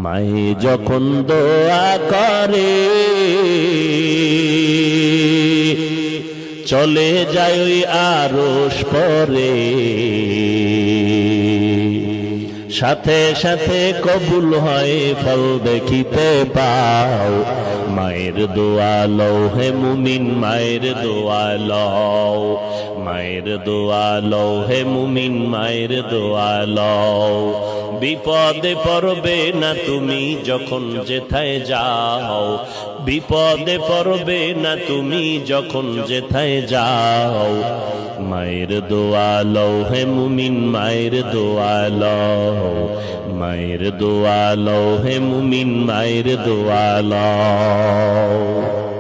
মায়ে যখন দোয়া করে চলে যায় ওই আরশ পরে, সাথে সাথে কবুল হয় ফল দেখিতে পাও। মায়ের দোয়া লও হে মুমিন, মায়ের দোয়া লও, মায়ের দোয়া লও হে মুমিন, মায়ের দোয়া লও। বিপদে পড়বে না তুমি যখন যেথায় যাও, বিপদে পড়বে না তুমি যখন যেথায় যাও। মায়ের দোয়া লও হে মুমিন, মায়ের দোয়া লও, মায়ের দোয়া লও হে মুমিন, মায়ের দোয়া লও।